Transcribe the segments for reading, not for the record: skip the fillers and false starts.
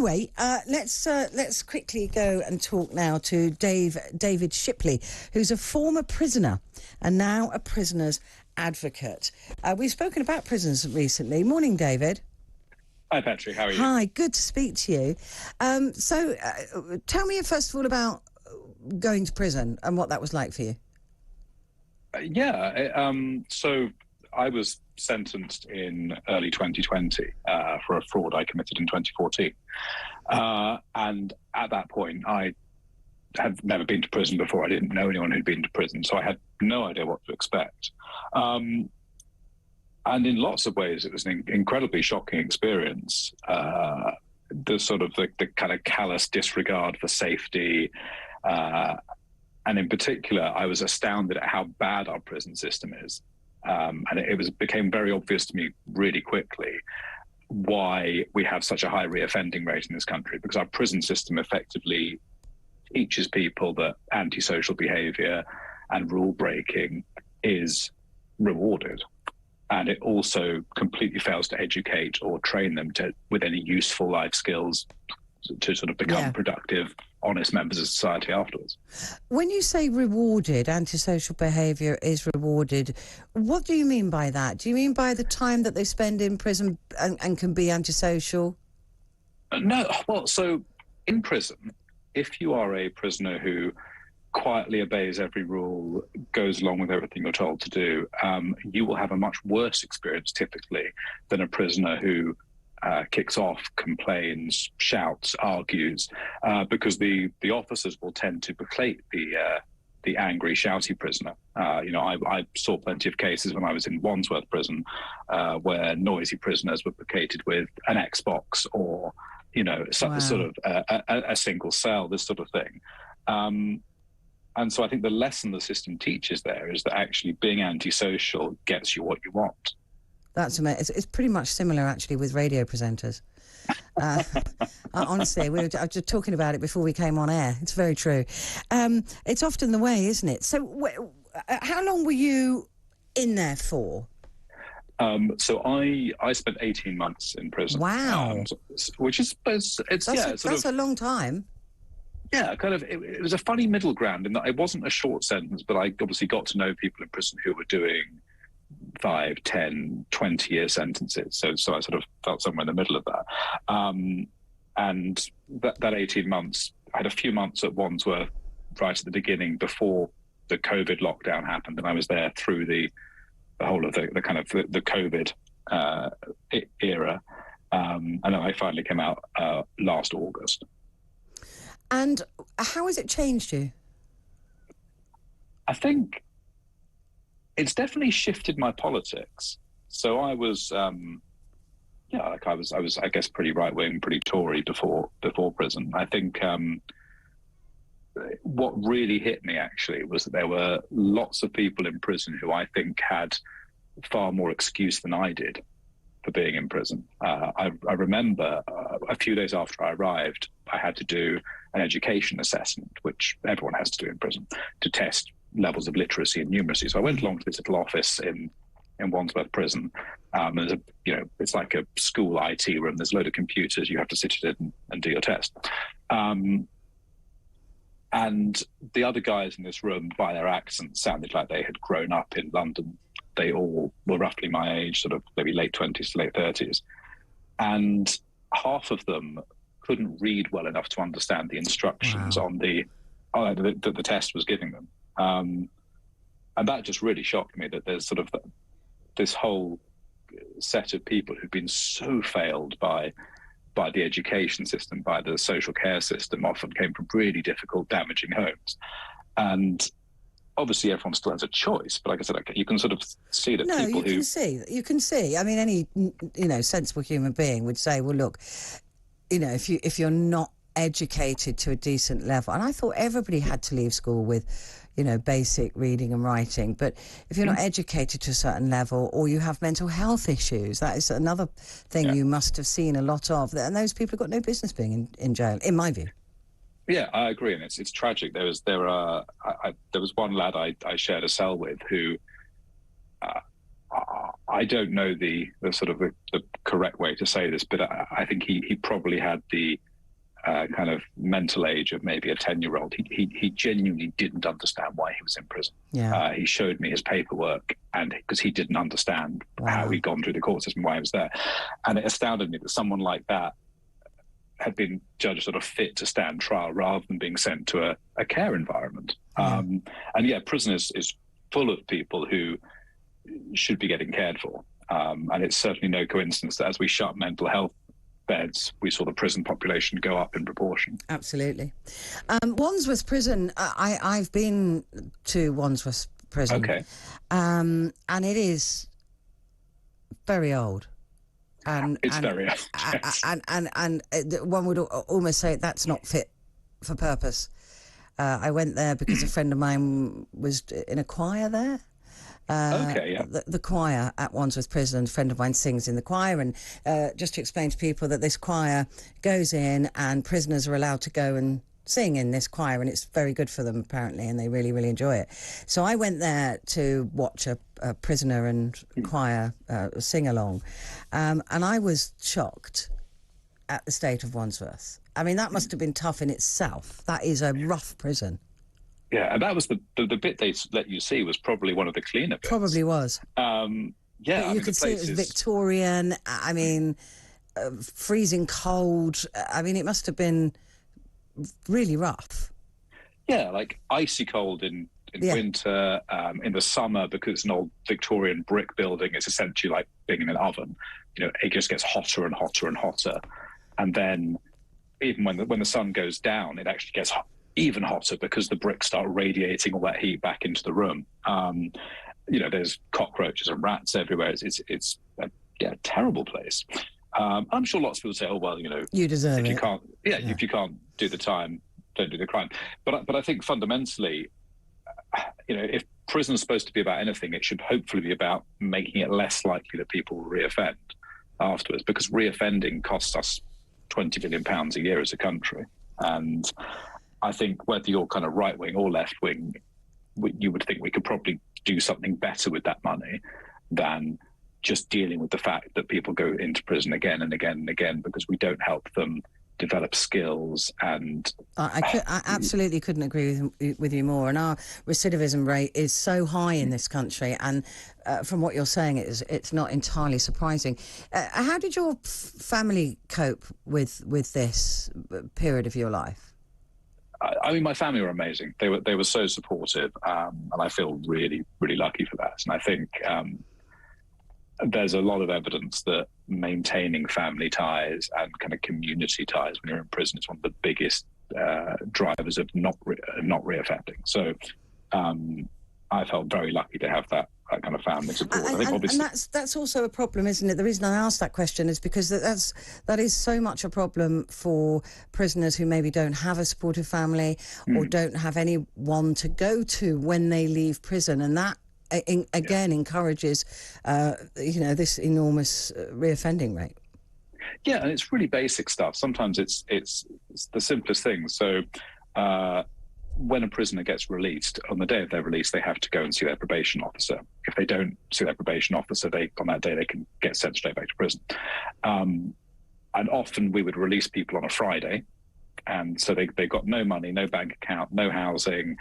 Anyway, let's quickly go and talk now to David Shipley, who's a former prisoner and now a prisoner's advocate. We've spoken about prisons recently. Morning, David. Hi, Petrie. How are you? Hi, good to speak to you. So tell me first of all about going to prison and what that was like for you. So I was sentenced in early 2020 for a fraud I committed in 2014. And at that point, I had never been to prison before. I didn't know anyone who'd been to prison, so I had no idea what to expect. And in lots of ways, it was an incredibly shocking experience. The kind of callous disregard for safety. And in particular, I was astounded at how bad our prison system is. And it became very obvious to me really quickly why we have such a high reoffending rate in this country, because our prison system effectively teaches people that antisocial behavior and rule breaking is rewarded. And it also completely fails to educate or train them with any useful life skills to sort of become productive, honest members of society afterwards. When you say rewarded, antisocial behaviour is rewarded, what do you mean by that? Do you mean by the time that they spend in prison and can be antisocial? No. Well, so in prison, if you are a prisoner who quietly obeys every rule, goes along with everything you're told to do, you will have a much worse experience typically than a prisoner who kicks off, complains, shouts, argues, because the officers will tend to placate the angry, shouty prisoner. I saw plenty of cases when I was in Wandsworth prison where noisy prisoners were placated with an Xbox or, sort of a single cell, this sort of thing. And so I think the lesson the system teaches there is that actually being antisocial gets you what you want. That's amazing. It's pretty much similar, actually, with radio presenters. Honestly, I was just talking about it before we came on air. It's very true. It's often the way, isn't it? So how long were you in there for? So I spent 18 months in prison. Wow. Which is, that's a long time. Yeah, kind of. It was a funny middle ground in that it wasn't a short sentence, but I obviously got to know people in prison who were doing 5, 10, 20-year sentences. So I sort of felt somewhere in the middle of that. And that 18 months, I had a few months at Wandsworth right at the beginning before the COVID lockdown happened, and I was there through the whole of the kind of the COVID era. And then I finally came out last August. And how has it changed you? I think it's definitely shifted my politics. So I was, I was, I guess, pretty right-wing, pretty Tory before prison. I think what really hit me, actually, was that there were lots of people in prison who I think had far more excuse than I did for being in prison. I remember a few days after I arrived, I had to do an education assessment, which everyone has to do in prison, to test levels of literacy and numeracy. So I went along to this little office in Wandsworth Prison. There's it's like a school IT room. There's a load of computers. You have to sit in and do your test. And the other guys in this room, by their accents, sounded like they had grown up in London. They all were roughly my age, sort of maybe late 20s to late 30s. And half of them couldn't read well enough to understand the instructions on that the test was giving them. And that just really shocked me, that there's sort of this whole set of people who've been so failed by the education system, by the social care system, often came from really difficult, damaging homes. And obviously everyone still has a choice, but like I said, you can sort of see that people who... You can see. I mean, any, sensible human being would say, well, look, if you're not educated to a decent level, and I thought everybody had to leave school with, basic reading and writing, but if you're not educated to a certain level, or you have mental health issues, that is another thing you must have seen a lot of, and those people have got no business being in jail, in my view. Yeah, I agree, and it's tragic. There was one lad I shared a cell with who I don't know the sort of the correct way to say this, but I think he probably had the kind of mental age of maybe a 10-year-old. He genuinely didn't understand why he was in prison. Yeah. He showed me his paperwork, and because he didn't understand how he'd gone through the court system, why he was there. And it astounded me that someone like that had been judged sort of fit to stand trial rather than being sent to a care environment. And prison is full of people who should be getting cared for. And it's certainly no coincidence that as we shut mental health beds, we saw the prison population go up in proportion. Absolutely. Wandsworth Prison, I've been to Wandsworth Prison. Okay. And it is very old. It's very old. Yes. And one would almost say that's not fit for purpose. I went there because a friend of mine was in a choir there. The choir at Wandsworth Prison, a friend of mine sings in the choir, and just to explain to people that this choir goes in and prisoners are allowed to go and sing in this choir, and it's very good for them apparently, and they really, really enjoy it. So I went there to watch a prisoner and choir sing along, and I was shocked at the state of Wandsworth. I mean, that must have been tough in itself. That is a rough prison. Yeah, and that was the bit they let you see was probably one of the cleaner bits. Probably was. But you could see it was Victorian. I mean, freezing cold. I mean, it must have been really rough. Yeah, like icy cold in winter, in the summer, because it's an old Victorian brick building. It's essentially like being in an oven. You know, it just gets hotter and hotter and hotter, and then even when the sun goes down, it actually gets even hotter because the bricks start radiating all that heat back into the room. You know, there's cockroaches and rats everywhere. It's a terrible place. I'm sure lots of people say, "Oh well, you know, you deserve if it." you can't, if you can't do the time, don't do the crime. But I think fundamentally, you know, if prison is supposed to be about anything, it should hopefully be about making it less likely that people will reoffend afterwards, because reoffending costs us £20 billion a year as a country. And I think whether you're kind of right wing or left wing, you would think we could probably do something better with that money than just dealing with the fact that people go into prison again and again and again because we don't help them develop skills. And I absolutely couldn't agree with you more. And our recidivism rate is so high in this country, and from what you're saying, it's not entirely surprising. How did your family cope with this period of your life? I mean, my family were amazing. They were so supportive, and I feel really, really lucky for that. And I think there's a lot of evidence that maintaining family ties and kind of community ties when you're in prison is one of the biggest drivers of not reoffending. So I felt very lucky to have that kind of family support. I think obviously, and that's also a problem, isn't it? The reason I asked that question is because that is so much a problem for prisoners who maybe don't have a supportive family or don't have anyone to go to when they leave prison, and that encourages this enormous reoffending rate. Yeah, and it's really basic stuff. Sometimes it's the simplest things. So when a prisoner gets released, on the day of their release, they have to go and see their probation officer. If they don't see their probation officer, on that day they can get sent straight back to prison. And often we would release people on a Friday, and so they've got no money, no bank account, no housing,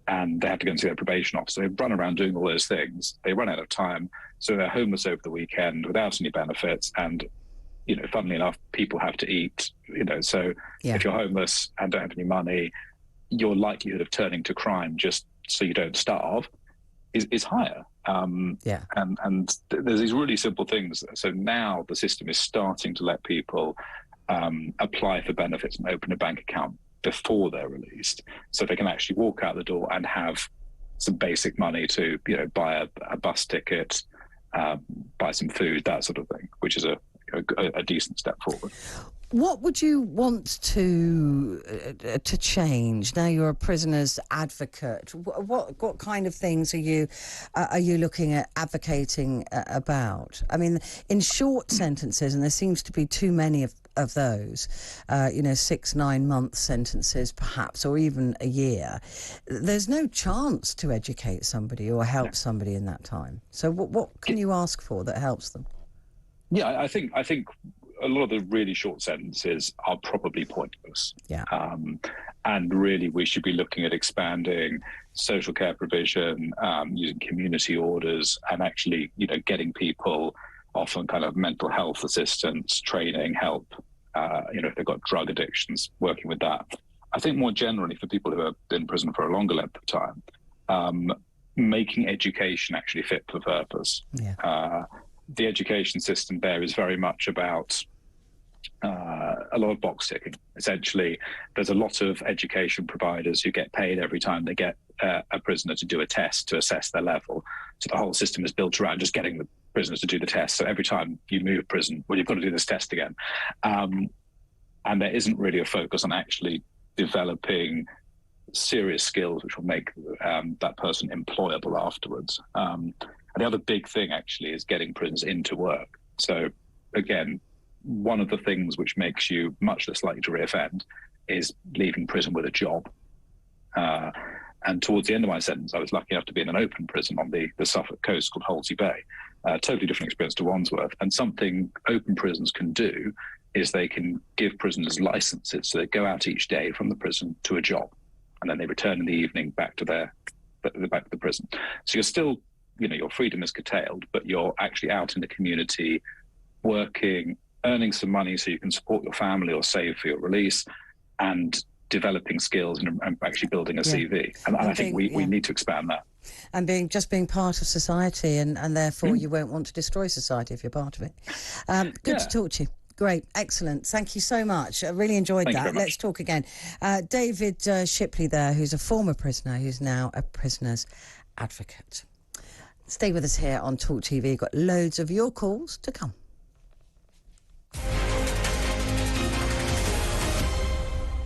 and they have to go and see their probation officer. They run around doing all those things. They run out of time, so they're homeless over the weekend without any benefits. And, you know, funnily enough, people have to eat, you know, so if you're homeless and don't have any money, your likelihood of turning to crime just so you don't starve is higher. And there's these really simple things. So now the system is starting to let people apply for benefits and open a bank account before they're released, so they can actually walk out the door and have some basic money to, you know, buy a bus ticket, buy some food, that sort of thing, which is a decent step forward. What would you want to change? Now you're a prisoner's advocate. What kind of things are you looking at advocating about? I mean, in short sentences, and there seems to be too many of those, 6-9 month sentences perhaps, or even a year. There's no chance to educate somebody or help somebody in that time. So what can you ask for that helps them? Yeah, I think a lot of the really short sentences are probably pointless. Yeah. And really, we should be looking at expanding social care provision, using community orders, and actually, getting people often kind of mental health assistance, training, help. If they've got drug addictions, working with that. I think more generally for people who have been in prison for a longer length of time, making education actually fit for purpose. Yeah. The education system there is very much about a lot of box ticking. Essentially, there's a lot of education providers who get paid every time they get a prisoner to do a test to assess their level. So the whole system is built around just getting the prisoners to do the test. So every time you move prison, well, you've got to do this test again. And there isn't really a focus on actually developing serious skills which will make that person employable afterwards. And the other big thing actually is getting prisoners into work. So again, one of the things which makes you much less likely to reoffend is leaving prison with a job. And towards the end of my sentence, I was lucky enough to be in an open prison on the Suffolk coast called Holsey Bay. Totally different experience to Wandsworth. And something open prisons can do is they can give prisoners licenses. So they go out each day from the prison to a job, and then they return in the evening back to the prison. So you're still, your freedom is curtailed, but you're actually out in the community working, earning some money so you can support your family or save for your release, and developing skills and actually building a CV. And I think we need to expand that. And being part of society, and therefore you won't want to destroy society if you're part of it. Good to talk to you. Great, excellent. Thank you so much. I really enjoyed that. Let's talk again. David Shipley there, who's a former prisoner, who's now a prisoner's advocate. Stay with us here on talkTV. Got loads of your calls to come.